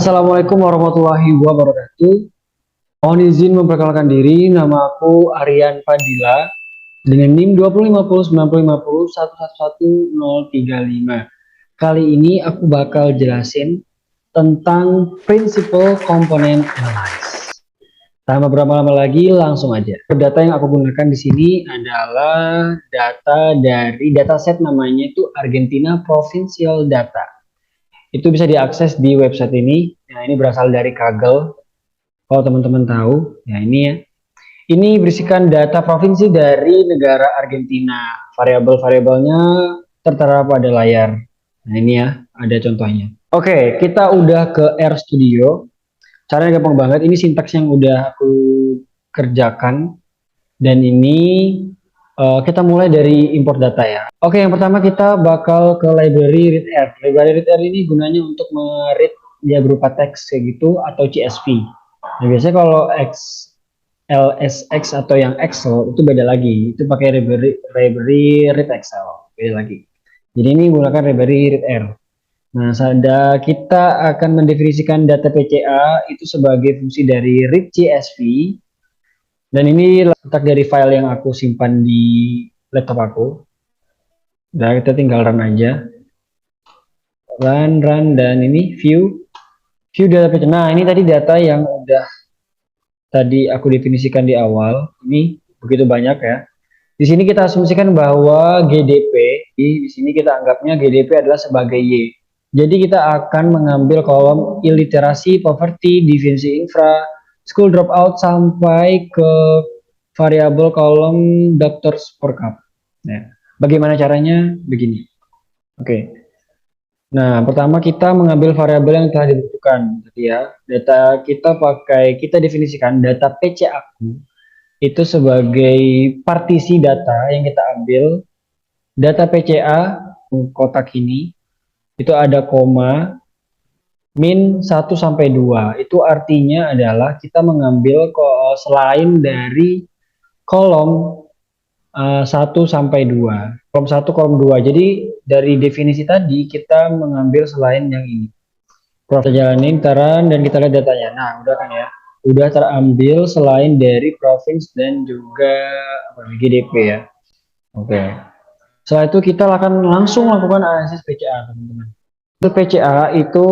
Assalamualaikum warahmatullahi wabarakatuh. Mohon izin memperkenalkan diri, nama aku Aryan Fadila dengan NIM 205090501111035. Kali ini aku bakal jelasin tentang prinsipal komponen analyze. Tanpa berlama-lama lagi, langsung aja. Data yang aku gunakan di sini adalah data dari dataset namanya itu Argentina Provincial Data. Itu bisa diakses di website ini. Nah, ini berasal dari Kaggle. Kalau teman-teman tahu, ya ini ya. Ini berisikan data provinsi dari negara Argentina. Variabel-variabelnya tertera pada layar. Nah, ini ya, ada contohnya. Oke, kita udah ke RStudio. Caranya gampang banget. Ini sintaks yang udah aku kerjakan. Dan ini kita mulai dari import data ya. Oke, yang pertama kita bakal ke library reader. Library reader ini gunanya untuk meread dia berupa teks kayak gitu atau CSV. Nah, biasanya kalau LSX atau yang Excel itu beda lagi. Itu pakai library read Excel, beda lagi. Jadi ini gunakan library read R. Nah, kita akan mendefinisikan data PCA itu sebagai fungsi dari read CSV. Dan ini letak dari file yang aku simpan di laptop aku. Nah, kita tinggal run aja. Run, dan ini view data PCA. Nah, ini tadi data yang udah tadi aku definisikan di awal. Ini begitu banyak ya. Di sini kita asumsikan bahwa GDP, di sini kita anggapnya GDP adalah sebagai Y. Jadi kita akan mengambil kolom illiterasi, poverty, deficiency infra, school dropout sampai ke variabel kolom doctors per cup. Nah, bagaimana caranya? Begini. Oke. Nah, pertama kita mengambil variabel yang telah ditentukan. Jadi ya, kita definisikan data PC aku itu sebagai partisi data yang kita ambil. Data PCA kotak ini itu ada koma min 1 sampai 2. Itu artinya adalah kita mengambil selain dari kolom 1 sampai 2. Kolom 1, kolom 2. Jadi dari definisi tadi kita mengambil selain yang ini. Kita jalanin taran dan kita lihat datanya. Nah, udah kan ya. Udah terambil selain dari provinsi dan juga GDP ya. Oke. Setelah itu kita akan langsung lakukan analisis PCA, teman-teman. Untuk PCA itu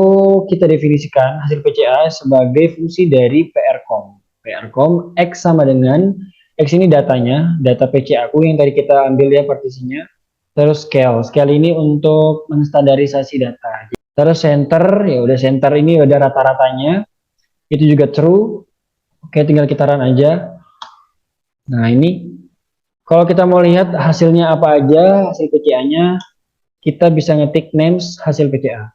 kita definisikan hasil PCA sebagai fungsi dari PRCOM. PRCOM X sama dengan X ini datanya, data PCA aku yang tadi kita ambil ya partisinya. Terus scale. Scale ini untuk menstandarisasi data. Terus center, ya udah center ini udah rata-ratanya. Itu juga true. Oke, tinggal kita run aja. Nah, ini kalau kita mau lihat hasilnya apa aja, hasil PCA-nya, kita bisa ngetik names hasil PCA.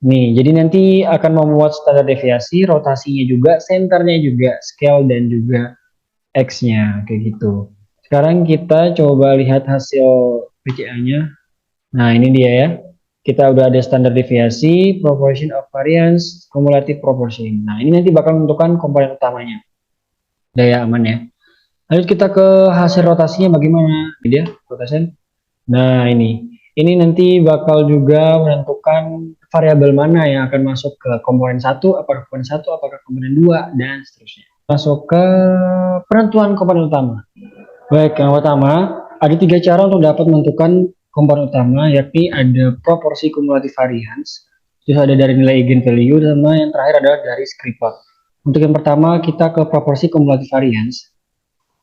Nih, jadi nanti akan memuat standar deviasi, rotasinya juga, centernya juga, scale dan juga X-nya, kayak gitu. Sekarang kita coba lihat hasil PCA-nya. Nah, ini dia ya. Kita udah ada standar deviasi, proportion of variance, cumulative proportion. Nah, ini nanti bakal menentukan komponen utamanya. Daya aman ya. Lanjut kita ke hasil rotasinya bagaimana? Ini dia, rotasi. Nah, ini nanti bakal juga menentukan variabel mana yang akan masuk ke komponen 1, apakah komponen 1, apakah komponen 2, dan seterusnya. Masuk ke penentuan komponen utama. Baik, yang pertama, ada 3 cara untuk dapat menentukan komponen utama, yakni ada proporsi cumulative variance, terus ada dari nilai eigenvalue, sama yang terakhir adalah dari script plot. Untuk yang pertama, kita ke proporsi cumulative variance.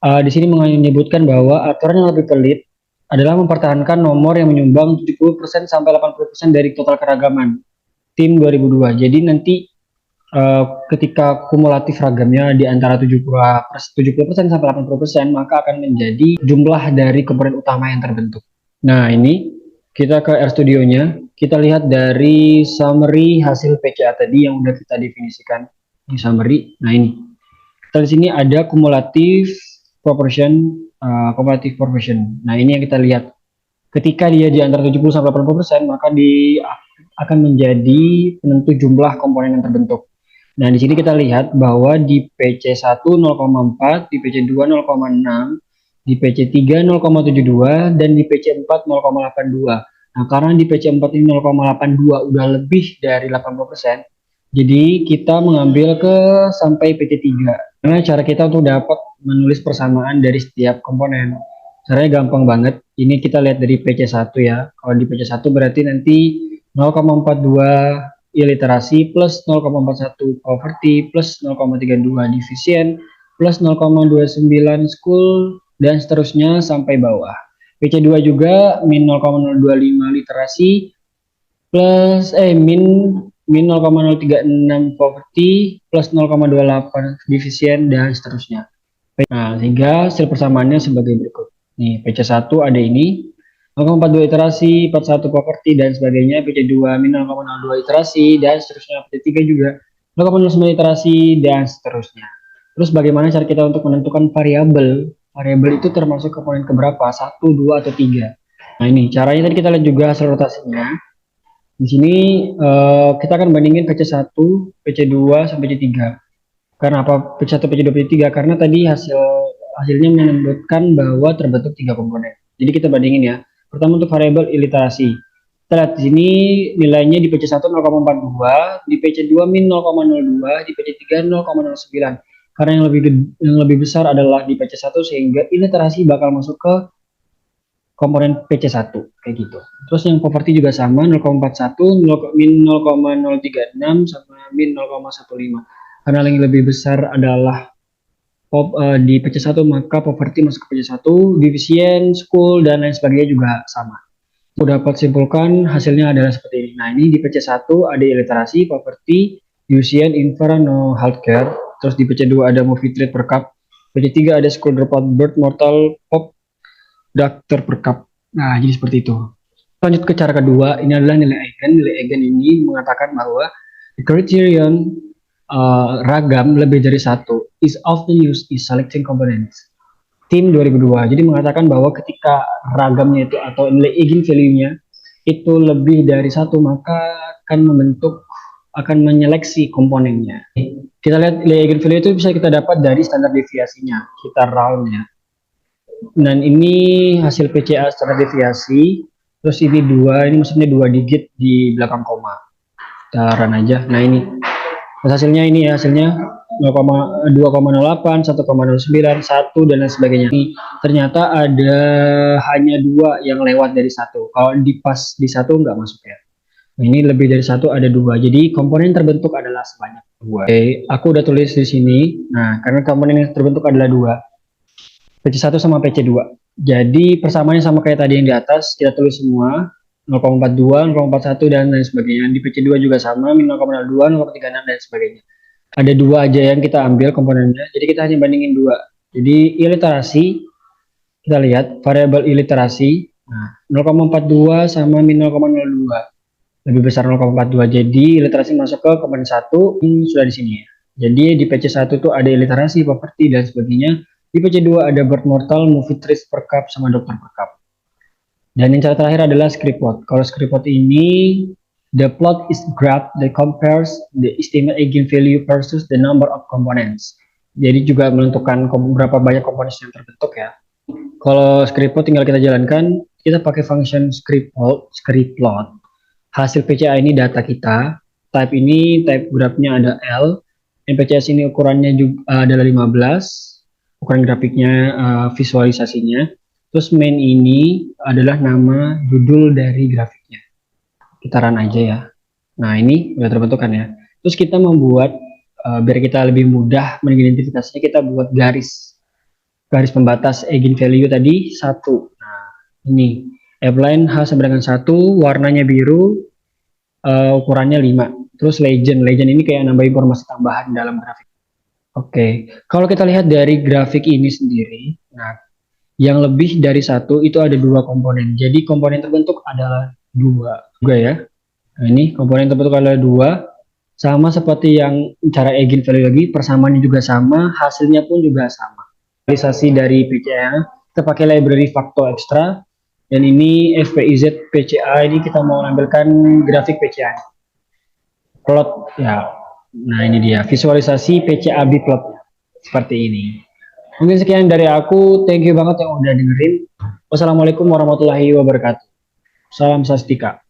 Di sini menyebutkan bahwa aturan yang lebih pelit adalah mempertahankan nomor yang menyumbang 70% sampai 80% dari total keragaman tim 2002. Jadi nanti ketika kumulatif ragamnya di antara 70% sampai 80%, maka akan menjadi jumlah dari komponen utama yang terbentuk. Nah, ini kita ke RStudio-nya, kita lihat dari summary hasil PCA tadi yang udah kita definisikan. Ini summary. Nah, ini. Kita di sini ada kumulatif proportion, cumulative proportion. Nah, ini yang kita lihat. Ketika dia di antara 70 sampai 80%, maka akan menjadi penentu jumlah komponen yang terbentuk. Nah, di sini kita lihat bahwa di PC1 0,4, di PC2 0,6, di PC3 0,72, dan di PC4 0,82. Nah, karena di PC4 ini 0,82 udah lebih dari 80%, Jadi kita mengambil ke sampai PT3. Karena cara kita untuk dapat menulis persamaan dari setiap komponen. Caranya gampang banget. Ini kita lihat dari PC1 ya. Kalau di PC1 berarti nanti 0,42 iliterasi plus 0,41 poverty plus 0,32 division plus 0,29 school dan seterusnya sampai bawah. PC2 juga min 0,025 literasi plus min 0,036 poverty plus 0,28 division dan seterusnya. Nah, sehingga hasil persamaannya sebagai berikut. Nih, PC1 ada ini 0,42 iterasi, 41 properti dan sebagainya, PC2 min 0,02 iterasi dan seterusnya, PC3 juga 0,09 iterasi dan seterusnya. Terus bagaimana cara kita untuk menentukan variabel? Variabel itu termasuk komponen keberapa? 1, 2 atau 3. Nah, ini caranya tadi kita lihat juga hasil rotasinya. Di sini kita akan bandingin PC1, PC2 sampai PC3. Karena apa PC1, PC2, PC3? Karena tadi hasilnya menyebutkan bahwa terbentuk 3 komponen. Jadi kita bandingin ya. Pertama untuk variabel iliterasi. Kita lihat di sini nilainya di PC1 0,42, di PC2 min 0,02, di PC3 0,09. Karena yang lebih besar adalah di PC1 sehingga iliterasi bakal masuk ke komponen PC1 kayak gitu. Terus yang poverty juga sama 0,41, min 0,036 sama min 0,15. Karena yang lebih besar adalah di PC1 maka poverty masuk ke PC1, division, school dan lain sebagainya juga sama. Aku dapat simpulkan hasilnya adalah seperti ini. Nah, ini di PC1 ada iliterasi, poverty, division, infra, no healthcare. Terus di PC2 ada movie trade per cup. PC3 ada school dropout, birth, mortal, pop, doctor per cup. Nah, jadi seperti itu. Lanjut ke cara kedua, ini adalah nilai eigen. Nilai eigen ini mengatakan bahwa the criterion ragam lebih dari satu is often used in selecting components. Tim 2002. Jadi mengatakan bahwa ketika ragamnya itu atau nilai eigen value-nya itu lebih dari satu maka akan menyeleksi komponennya. Kita lihat nilai eigen value itu bisa kita dapat dari standar deviasinya, kita round-nya. Dan ini hasil PCA standar deviasi. Terus ini ini maksudnya 2 digit di belakang koma. Kita run aja. Nah ini. Terus hasilnya ini ya, hasilnya 2,08, 1,09, 1 dan lain sebagainya. Ini ternyata ada hanya 2 yang lewat dari 1. Kalau di pas di 1 nggak masuk ya. Nah, ini lebih dari 1 ada 2. Jadi komponen terbentuk adalah sebanyak 2. Oke, aku udah tulis di sini. Nah, karena komponen yang terbentuk adalah 2. PC1 sama PC2. Jadi persamaannya sama kayak tadi yang di atas, kita tulis semua 0,42, 0,41 dan lain sebagainya. Di PC2 juga sama, min 0,02, 0,36 dan sebagainya. Ada 2 aja yang kita ambil komponennya, jadi kita hanya bandingin 2. Jadi iliterasi, kita lihat variabel iliterasi, nah 0,42 sama min 0,02. Lebih besar 0,42, jadi iliterasi masuk ke komponen 1, ini sudah di sini ya. Jadi di PC1 tuh ada iliterasi, properti dan sebagainya. Di PC2 ada birth mortal, movie trace per cup, sama dokter per cup. Dan yang cara terakhir adalah script plot. Kalau script plot ini, the plot is graph that compares the estimate eigenvalue versus the number of components. Jadi juga menentukan berapa banyak komponen yang terbentuk ya. Kalau script plot tinggal kita jalankan, kita pakai function script plot. Hasil PCA ini data kita. Type ini, type graphnya ada L. NPCS ini ukurannya juga adalah 15. Ukuran grafiknya, visualisasinya. Terus main ini adalah nama judul dari grafiknya. Kita run aja ya. Nah ini udah terbentuk kan ya. Terus kita membuat, biar kita lebih mudah mengidentifikasinya, kita buat garis pembatas eigenvalue tadi 1. Nah ini F-line H sama dengan 1, warnanya biru, ukurannya 5. Terus legend ini kayak nambah informasi tambahan dalam grafik. Oke, kalau kita lihat dari grafik ini sendiri, nah yang lebih dari 1 itu ada 2 komponen. Jadi komponen terbentuk adalah 2 juga ya. Nah ini komponen terbentuk adalah 2, sama seperti yang cara eigenvalue lagi, persamaannya juga sama, hasilnya pun juga sama. Realisasi dari PCA, kita pakai library Facto Extra, dan ini FPIZ PCA, ini kita mau ambilkan grafik PCA. Plot ya. Nah ini dia visualisasi PCAB plot seperti ini. Mungkin sekian dari aku. Thank you banget yang udah dengerin. Wassalamualaikum warahmatullahi wabarakatuh. Salam Sastika.